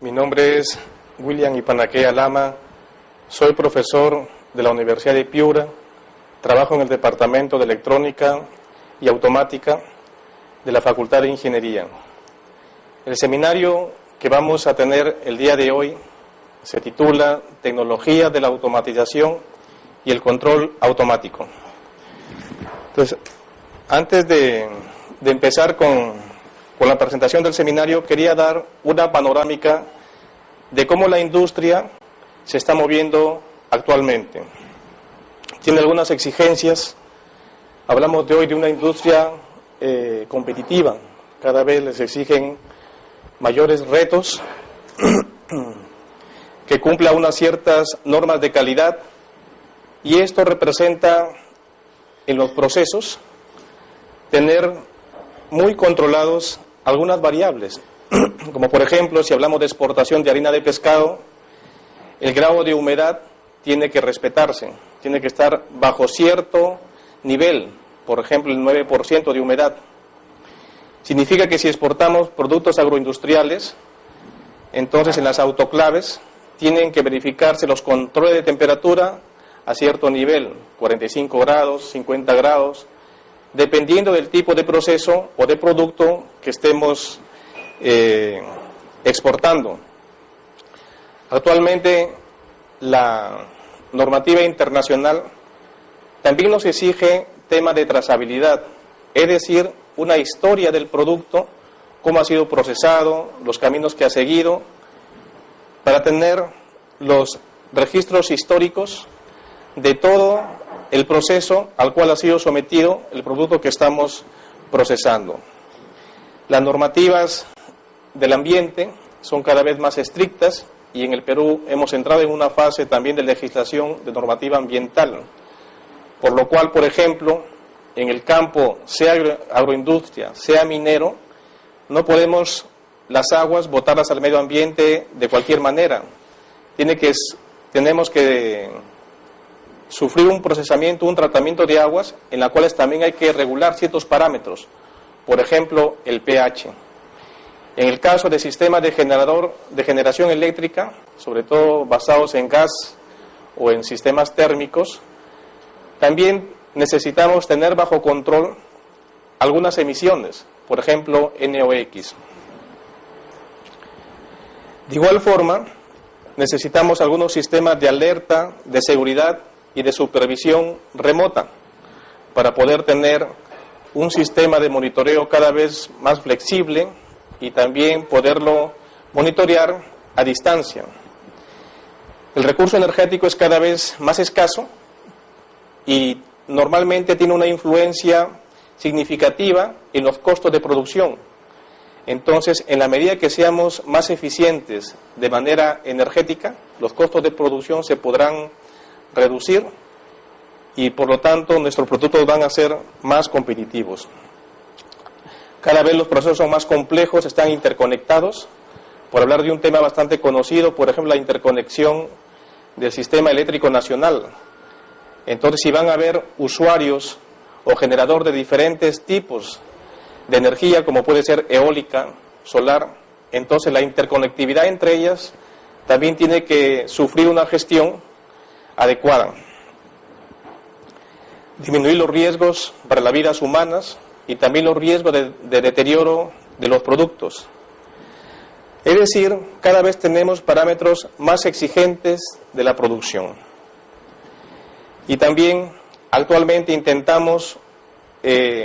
Mi nombre es William Ipanaquea Lama, soy profesor de la Universidad de Piura, trabajo en el Departamento de Electrónica y Automática de la Facultad de Ingeniería. El seminario que vamos a tener el día de hoy se titula Tecnología de la Automatización y el Control Automático. Entonces, antes de empezar con la presentación del seminario, quería dar una panorámica de cómo la industria se está moviendo actualmente. Tiene algunas exigencias. Hablamos de hoy de una industria competitiva. Cada vez les exigen mayores retos que cumpla unas ciertas normas de calidad, y esto representa en los procesos tener muy controlados algunas variables, como por ejemplo, si hablamos de exportación de harina de pescado, el grado de humedad tiene que respetarse, tiene que estar bajo cierto nivel, por ejemplo el 9% de humedad. Significa que si exportamos productos agroindustriales, entonces en las autoclaves tienen que verificarse los controles de temperatura a cierto nivel, 45 grados, 50 grados, dependiendo del tipo de proceso o de producto que estemos exportando. Actualmente la normativa internacional también nos exige tema de trazabilidad, es decir, una historia del producto, cómo ha sido procesado, los caminos que ha seguido, para tener los registros históricos de todo el proceso al cual ha sido sometido el producto que estamos procesando. Las normativas del ambiente son cada vez más estrictas y en el Perú hemos entrado en una fase también de legislación de normativa ambiental, por lo cual, por ejemplo, en el campo, sea agroindustria, sea minero, no podemos las aguas botarlas al medio ambiente de cualquier manera. Tenemos que sufrir un procesamiento, un tratamiento de aguas en las cuales también hay que regular ciertos parámetros, por ejemplo, el pH. En el caso de sistemas de generación eléctrica, sobre todo basados en gas o en sistemas térmicos, también necesitamos tener bajo control algunas emisiones, por ejemplo, NOx. De igual forma, necesitamos algunos sistemas de alerta, de seguridad y de supervisión remota para poder tener un sistema de monitoreo cada vez más flexible y también poderlo monitorear a distancia. El recurso energético es cada vez más escaso y normalmente tiene una influencia significativa en los costos de producción. Entonces, en la medida que seamos más eficientes de manera energética, los costos de producción se podrán reducir y por lo tanto nuestros productos van a ser más competitivos. Cada vez los procesos son más complejos, están interconectados. Por hablar de un tema bastante conocido, por ejemplo, la interconexión del sistema eléctrico nacional. Entonces, si van a haber usuarios o generador de diferentes tipos de energía, como puede ser eólica, solar, entonces la interconectividad entre ellas también tiene que sufrir una gestión adecuada. Disminuir los riesgos para las vidas humanas y también los riesgos de deterioro de los productos. Es decir, cada vez tenemos parámetros más exigentes de la producción. Y también actualmente intentamos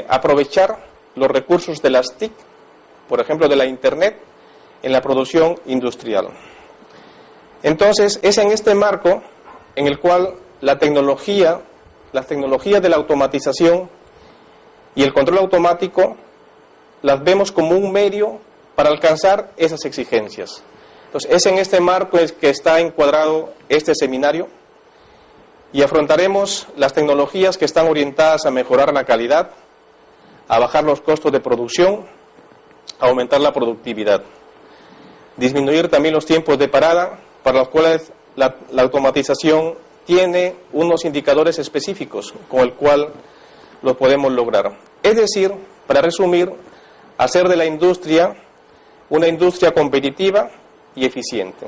aprovechar los recursos de las TIC, por ejemplo de la Internet, en la producción industrial. Entonces, es en este marco en el cual las tecnologías de la automatización y el control automático las vemos como un medio para alcanzar esas exigencias. Entonces, es en este marco que está encuadrado este seminario y afrontaremos las tecnologías que están orientadas a mejorar la calidad, a bajar los costos de producción, a aumentar la productividad, disminuir también los tiempos de parada, para los cuales la automatización tiene unos indicadores específicos con el cual lo podemos lograr. Es decir, para resumir, hacer de la industria una industria competitiva y eficiente.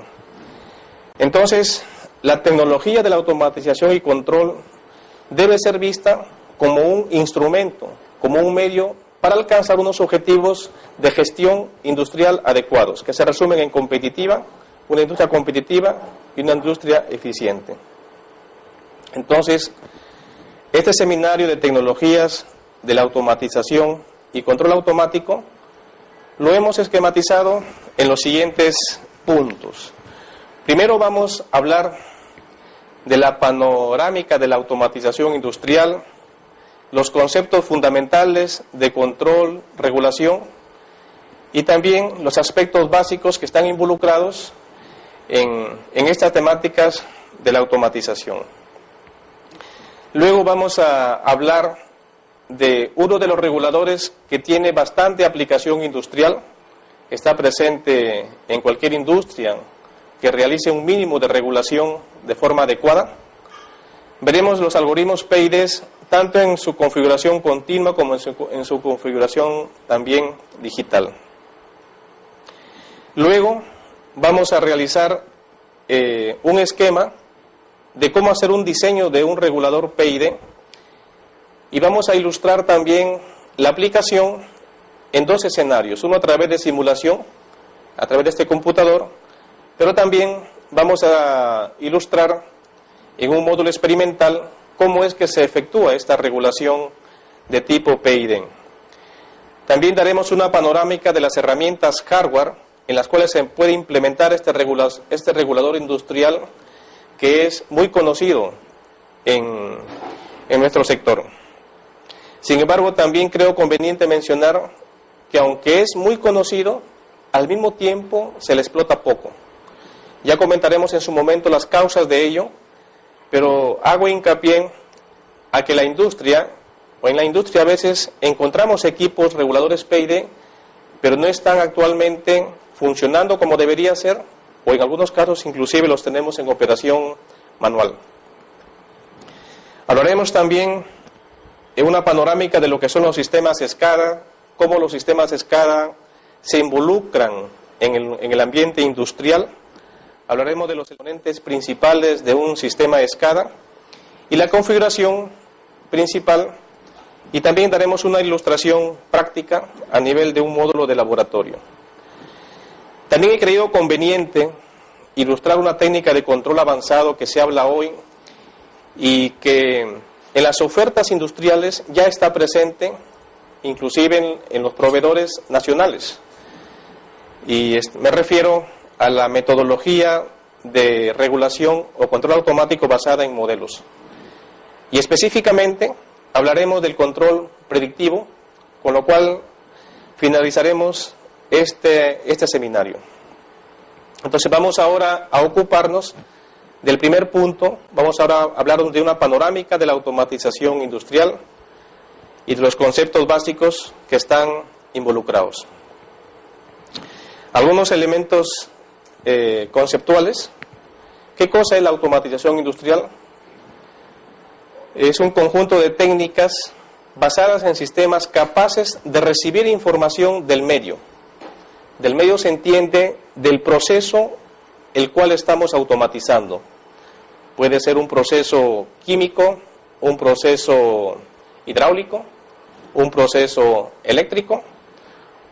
Entonces, la tecnología de la automatización y control debe ser vista como un instrumento, como un medio para alcanzar unos objetivos de gestión industrial adecuados, que se resumen en una industria competitiva y una industria eficiente. Entonces, este seminario de tecnologías de la automatización y control automático lo hemos esquematizado en los siguientes puntos. Primero vamos a hablar de la panorámica de la automatización industrial, los conceptos fundamentales de control, regulación y también los aspectos básicos que están involucrados en estas temáticas de la automatización. Luego vamos a hablar de uno de los reguladores que tiene bastante aplicación industrial, que está presente en cualquier industria que realice un mínimo de regulación de forma adecuada. Veremos los algoritmos PIDs tanto en su configuración continua como en su configuración también digital. Luego vamos a realizar un esquema de cómo hacer un diseño de un regulador PID y vamos a ilustrar también la aplicación en dos escenarios, uno a través de simulación, a través de este computador, pero también vamos a ilustrar en un módulo experimental cómo es que se efectúa esta regulación de tipo PID. También daremos una panorámica de las herramientas hardware en las cuales se puede implementar este regulador industrial que es muy conocido en nuestro sector. Sin embargo, también creo conveniente mencionar que aunque es muy conocido, al mismo tiempo se le explota poco. Ya comentaremos en su momento las causas de ello, pero hago hincapié a que en la industria a veces encontramos equipos reguladores PID, pero no están actualmente funcionando como debería ser, o en algunos casos inclusive los tenemos en operación manual. Hablaremos también en una panorámica de lo que son los sistemas SCADA, cómo los sistemas SCADA se involucran en el ambiente industrial. Hablaremos de los componentes principales de un sistema SCADA y la configuración principal, y también daremos una ilustración práctica a nivel de un módulo de laboratorio. También he creído conveniente ilustrar una técnica de control avanzado que se habla hoy y que en las ofertas industriales ya está presente, inclusive en los proveedores nacionales. Y me refiero a la metodología de regulación o control automático basada en modelos. Y específicamente hablaremos del control predictivo, con lo cual finalizaremos este seminario. Entonces vamos ahora a ocuparnos del primer punto. Vamos ahora a hablar de una panorámica de la automatización industrial y de los conceptos básicos que están involucrados. Algunos elementos conceptuales. ¿Qué cosa es la automatización industrial? Es un conjunto de técnicas basadas en sistemas capaces de recibir información del medio. Del medio se entiende del proceso el cual estamos automatizando. Puede ser un proceso químico, un proceso hidráulico, un proceso eléctrico,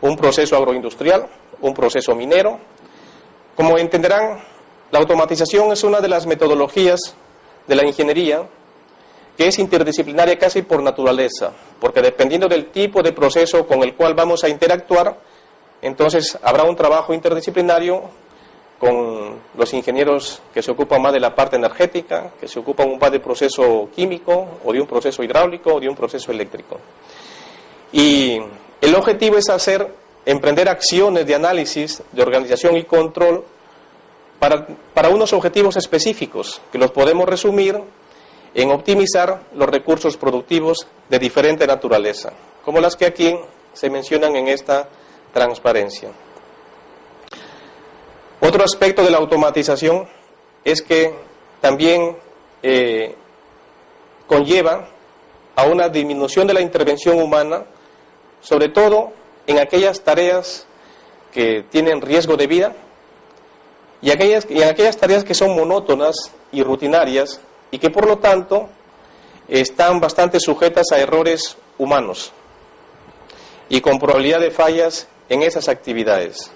un proceso agroindustrial, un proceso minero. Como entenderán, la automatización es una de las metodologías de la ingeniería que es interdisciplinaria casi por naturaleza, porque dependiendo del tipo de proceso con el cual vamos a interactuar, entonces habrá un trabajo interdisciplinario con los ingenieros que se ocupan más de la parte energética, que se ocupan más del proceso químico, o de un proceso hidráulico, o de un proceso eléctrico. Y el objetivo es emprender acciones de análisis, de organización y control para unos objetivos específicos, que los podemos resumir en optimizar los recursos productivos de diferente naturaleza, como las que aquí se mencionan en esta transparencia. Otro aspecto de la automatización es que también conlleva a una disminución de la intervención humana, sobre todo en aquellas tareas que tienen riesgo de vida y en aquellas tareas que son monótonas y rutinarias y que por lo tanto están bastante sujetas a errores humanos y con probabilidad de fallas en esas actividades.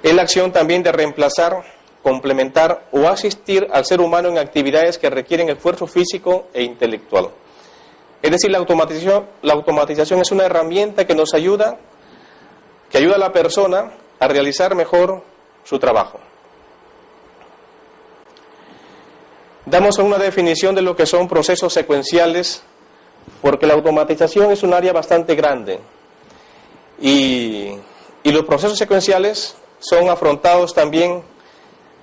Es la acción también de reemplazar, complementar o asistir al ser humano en actividades que requieren esfuerzo físico e intelectual. Es decir, la automatización es una herramienta que nos ayuda, que ayuda a la persona a realizar mejor su trabajo. Damos una definición de lo que son procesos secuenciales, porque la automatización es un área bastante grande y los procesos secuenciales son afrontados también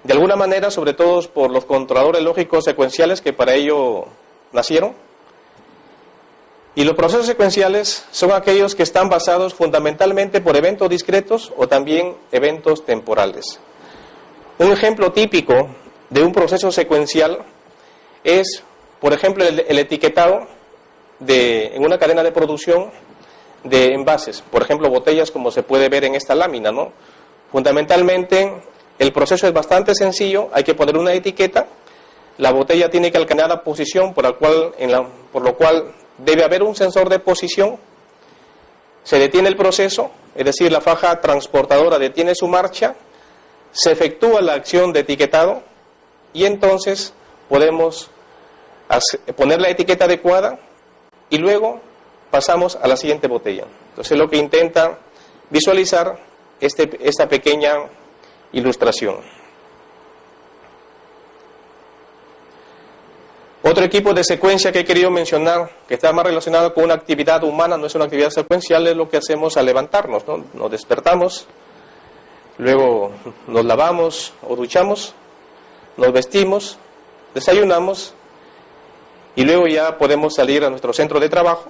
de alguna manera, sobre todo por los controladores lógicos secuenciales que para ello nacieron. Y los procesos secuenciales son aquellos que están basados fundamentalmente por eventos discretos o también eventos temporales. Un ejemplo típico de un proceso secuencial es, por ejemplo, el etiquetado en una cadena de producción de envases, por ejemplo, botellas, como se puede ver en esta lámina, ¿no? Fundamentalmente, el proceso es bastante sencillo, hay que poner una etiqueta, la botella tiene que alcanzar la posición por lo cual debe haber un sensor de posición, se detiene el proceso, es decir, la faja transportadora detiene su marcha, se efectúa la acción de etiquetado y entonces podemos poner la etiqueta adecuada y luego pasamos a la siguiente botella. Entonces, lo que intenta visualizar esta pequeña ilustración. Otro equipo de secuencia que he querido mencionar, que está más relacionado con una actividad humana, no es una actividad secuencial, es lo que hacemos al levantarnos, ¿no? Nos despertamos, luego nos lavamos o duchamos, nos vestimos, desayunamos y luego ya podemos salir a nuestro centro de trabajo.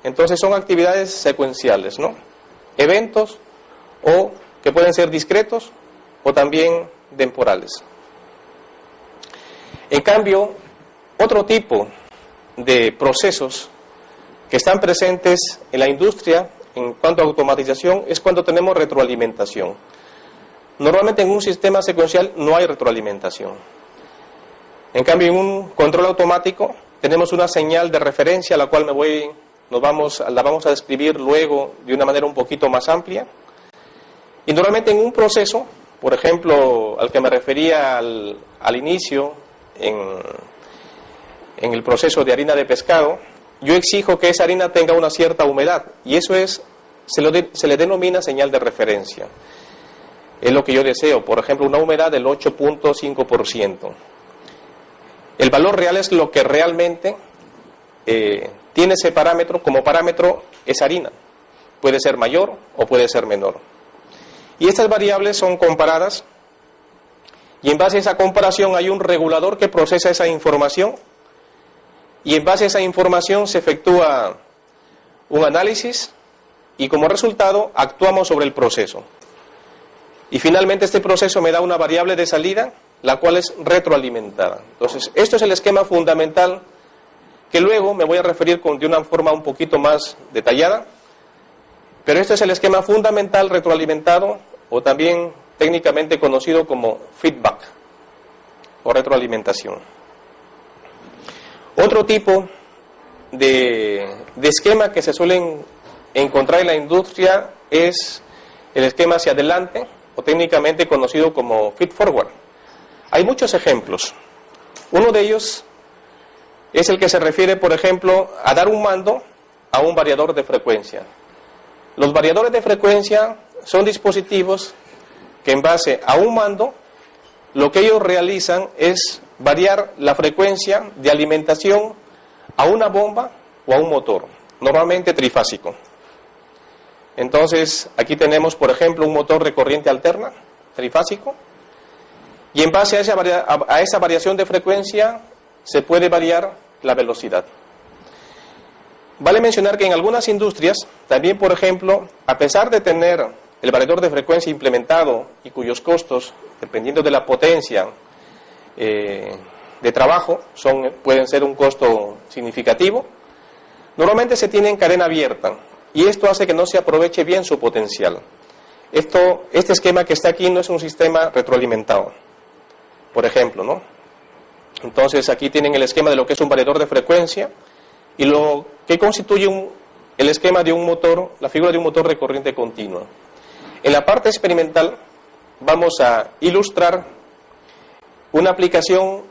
Entonces son actividades secuenciales, ¿no? Eventos o que pueden ser discretos o también temporales. En cambio, otro tipo de procesos que están presentes en la industria en cuanto a automatización es cuando tenemos retroalimentación. Normalmente en un sistema secuencial no hay retroalimentación. En cambio, en un control automático tenemos una señal de referencia, la cual la vamos a describir luego de una manera un poquito más amplia. Y normalmente en un proceso, por ejemplo, al que me refería al inicio, en el proceso de harina de pescado, yo exijo que esa harina tenga una cierta humedad y eso se le denomina señal de referencia. Es lo que yo deseo, por ejemplo, una humedad del 8.5%. El valor real es lo que realmente tiene ese parámetro, como parámetro esa harina. Puede ser mayor o puede ser menor. Y estas variables son comparadas y en base a esa comparación hay un regulador que procesa esa información y en base a esa información se efectúa un análisis y como resultado actuamos sobre el proceso. Y finalmente este proceso me da una variable de salida, la cual es retroalimentada. Entonces, esto es el esquema fundamental que luego me voy a referir de una forma un poquito más detallada, pero este es el esquema fundamental retroalimentado o también técnicamente conocido como feedback o retroalimentación. Otro tipo de esquema que se suelen encontrar en la industria es el esquema hacia adelante o técnicamente conocido como feed forward. Hay muchos ejemplos. Uno de ellos es el que se refiere, por ejemplo, a dar un mando a un variador de frecuencia. Los variadores de frecuencia son dispositivos que en base a un mando, lo que ellos realizan es variar la frecuencia de alimentación a una bomba o a un motor, normalmente trifásico. Entonces, aquí tenemos, por ejemplo, un motor de corriente alterna, trifásico, y en base a esa variación de frecuencia se puede variar la velocidad. Vale mencionar que en algunas industrias, también, por ejemplo, a pesar de tener el variador de frecuencia implementado y cuyos costos, dependiendo de la potencia de trabajo, pueden ser un costo significativo, normalmente se tiene en cadena abierta y esto hace que no se aproveche bien su potencial. Este esquema que está aquí no es un sistema retroalimentado, por ejemplo, ¿no? Entonces aquí tienen el esquema de lo que es un variador de frecuencia y lo que constituye el esquema de un motor, la figura de un motor de corriente continua. En la parte experimental vamos a ilustrar una aplicación,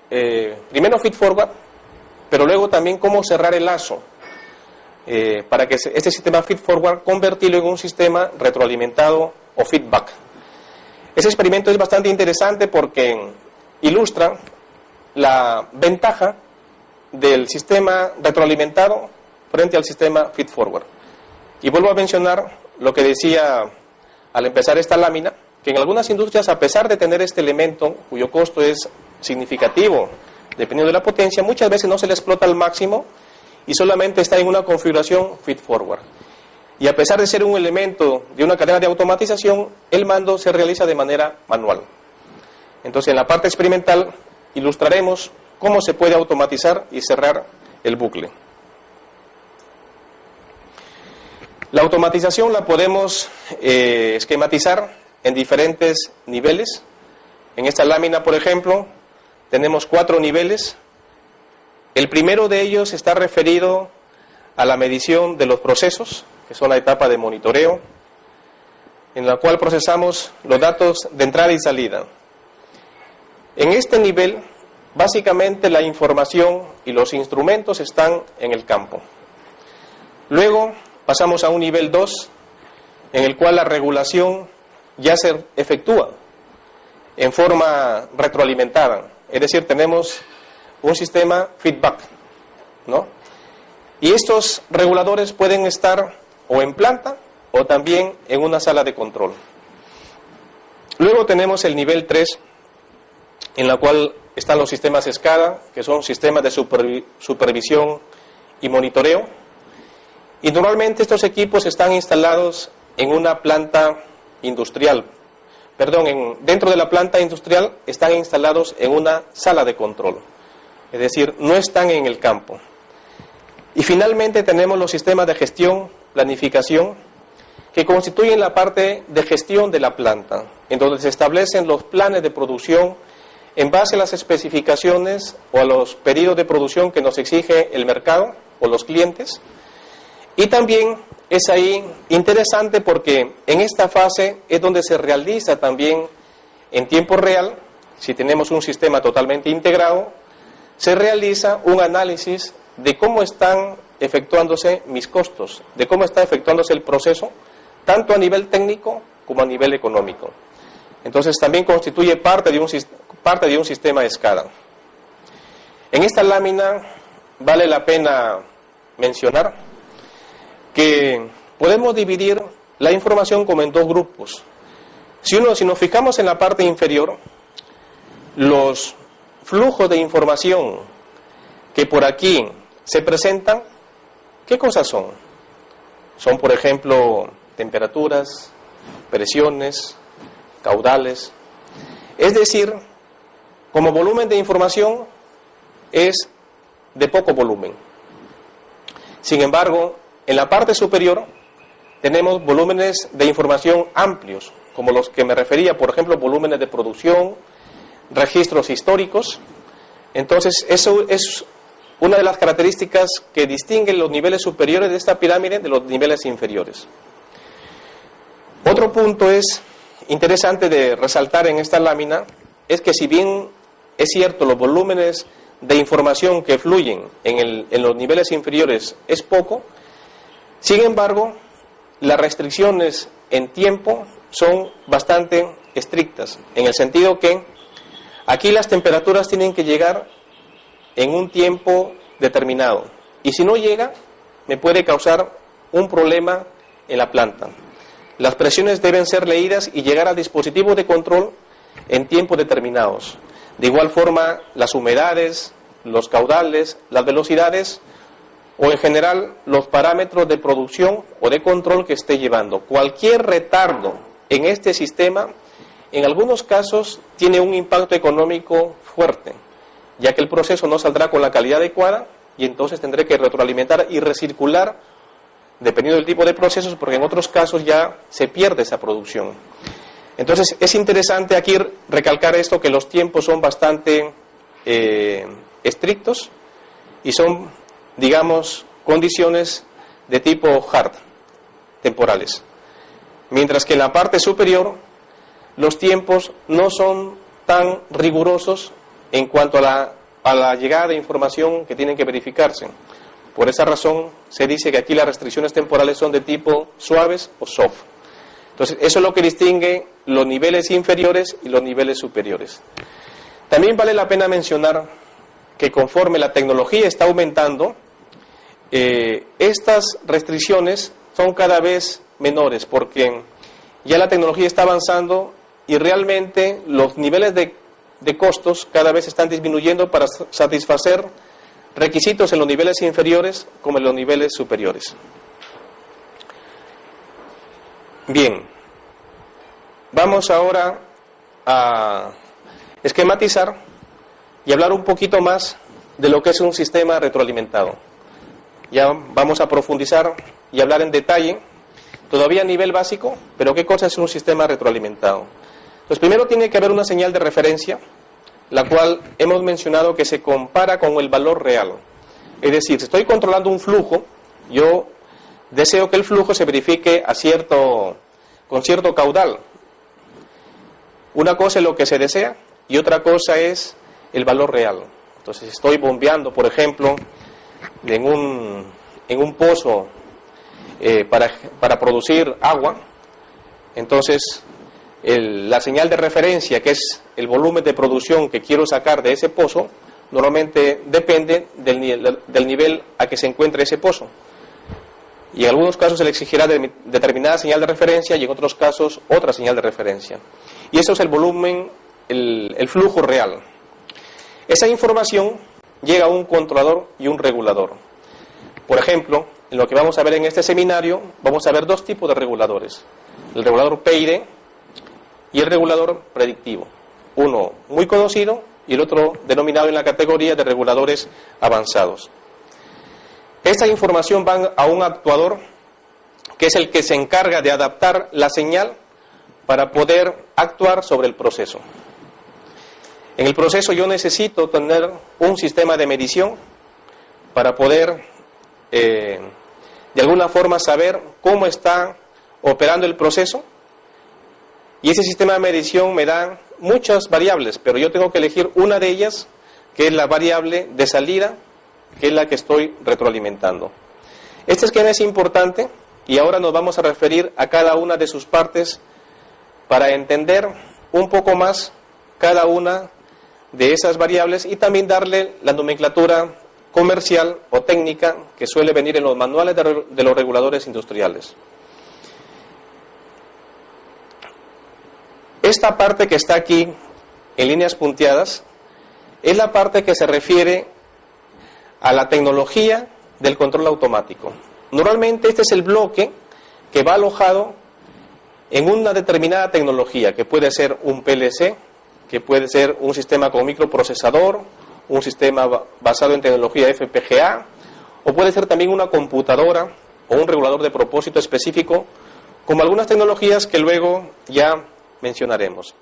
primero feed-forward, pero luego también cómo cerrar el lazo, para que este sistema feed-forward convertirlo en un sistema retroalimentado o feedback. Ese experimento es bastante interesante porque ilustra la ventaja del sistema retroalimentado frente al sistema feed-forward. Y vuelvo a mencionar lo que decía al empezar esta lámina, que en algunas industrias, a pesar de tener este elemento, cuyo costo es significativo, dependiendo de la potencia, muchas veces no se le explota al máximo y solamente está en una configuración feed-forward. Y a pesar de ser un elemento de una cadena de automatización, el mando se realiza de manera manual. Entonces, en la parte experimental ilustraremos cómo se puede automatizar y cerrar el bucle. La automatización la podemos esquematizar en diferentes niveles. En esta lámina, por ejemplo, tenemos 4 niveles. El primero de ellos está referido a la medición de los procesos, que son la etapa de monitoreo, en la cual procesamos los datos de entrada y salida. En este nivel, básicamente la información y los instrumentos están en el campo. Luego pasamos a un nivel 2, en el cual la regulación ya se efectúa en forma retroalimentada. Es decir, tenemos un sistema feedback, ¿no? Y estos reguladores pueden estar o en planta o también en una sala de control. Luego tenemos el nivel 3, en la cual están los sistemas SCADA, que son sistemas de supervisión y monitoreo. Y normalmente estos equipos están instalados en una planta industrial. Dentro de la planta industrial están instalados en una sala de control. Es decir, no están en el campo. Y finalmente tenemos los sistemas de gestión, planificación, que constituyen la parte de gestión de la planta, en donde se establecen los planes de producción en base a las especificaciones o a los pedidos de producción que nos exige el mercado o los clientes. Y también es ahí interesante porque en esta fase es donde se realiza también en tiempo real, si tenemos un sistema totalmente integrado, se realiza un análisis de cómo están efectuándose mis costos, de cómo está efectuándose el proceso, tanto a nivel técnico como a nivel económico. Entonces también constituye parte de un sistema SCADA. En esta lámina vale la pena mencionar que podemos dividir la información como en 2 grupos. Si nos fijamos en la parte inferior, los flujos de información que por aquí se presentan, ¿qué cosas son? Son, por ejemplo, temperaturas, presiones, caudales. Es decir, como volumen de información es de poco volumen. Sin embargo, en la parte superior tenemos volúmenes de información amplios, como los que me refería, por ejemplo, volúmenes de producción, registros históricos. Entonces, eso es una de las características que distinguen los niveles superiores de esta pirámide de los niveles inferiores. Otro punto interesante de resaltar en esta lámina es que, si bien es cierto los volúmenes de información que fluyen en los niveles inferiores es poco, sin embargo, las restricciones en tiempo son bastante estrictas, en el sentido que aquí las temperaturas tienen que llegar en un tiempo determinado, y si no llega, me puede causar un problema en la planta. Las presiones deben ser leídas y llegar al dispositivo de control en tiempos determinados. De igual forma, las humedades, los caudales, las velocidades o en general los parámetros de producción o de control que esté llevando. Cualquier retardo en este sistema, en algunos casos, tiene un impacto económico fuerte, ya que el proceso no saldrá con la calidad adecuada y entonces tendré que retroalimentar y recircular dependiendo del tipo de procesos, porque en otros casos ya se pierde esa producción. Entonces, es interesante aquí recalcar esto, que los tiempos son bastante estrictos y son, digamos, condiciones de tipo hard, temporales. Mientras que en la parte superior, los tiempos no son tan rigurosos en cuanto a la llegada de información que tienen que verificarse. Por esa razón, se dice que aquí las restricciones temporales son de tipo suaves o soft. Entonces, eso es lo que distingue los niveles inferiores y los niveles superiores. También vale la pena mencionar que conforme la tecnología está aumentando, estas restricciones son cada vez menores, porque ya la tecnología está avanzando y realmente los niveles de costos cada vez están disminuyendo para satisfacer requisitos en los niveles inferiores como en los niveles superiores. Bien, vamos ahora a esquematizar y hablar un poquito más de lo que es un sistema retroalimentado. Ya vamos a profundizar y hablar en detalle, todavía a nivel básico, pero qué cosa es un sistema retroalimentado. Pues primero tiene que haber una señal de referencia, la cual hemos mencionado que se compara con el valor real. Es decir, si estoy controlando un flujo, yo deseo que el flujo se verifique con cierto caudal. Una cosa es lo que se desea y otra cosa es el valor real. Entonces, estoy bombeando, por ejemplo, en un pozo para producir agua. Entonces, la señal de referencia, que es el volumen de producción que quiero sacar de ese pozo, normalmente depende del nivel a que se encuentre ese pozo. Y en algunos casos se le exigirá determinada señal de referencia y en otros casos otra señal de referencia. Y eso es el volumen, el flujo real. Esa información llega a un controlador y un regulador. Por ejemplo, en lo que vamos a ver en este seminario, vamos a ver dos tipos de reguladores. El regulador PID y el regulador predictivo. Uno muy conocido y el otro denominado en la categoría de reguladores avanzados. Esta información va a un actuador que es el que se encarga de adaptar la señal para poder actuar sobre el proceso. En el proceso yo necesito tener un sistema de medición para poder de alguna forma saber cómo está operando el proceso, y ese sistema de medición me da muchas variables, pero yo tengo que elegir una de ellas, que es la variable de salida, que es la que estoy retroalimentando. Este esquema es importante y ahora nos vamos a referir a cada una de sus partes para entender un poco más cada una de esas variables y también darle la nomenclatura comercial o técnica que suele venir en los manuales de los reguladores industriales. Esta parte que está aquí en líneas punteadas es la parte que se refiere a la tecnología del control automático. Normalmente este es el bloque que va alojado en una determinada tecnología, que puede ser un PLC, que puede ser un sistema con microprocesador, un sistema basado en tecnología FPGA, o puede ser también una computadora o un regulador de propósito específico, como algunas tecnologías que luego ya mencionaremos.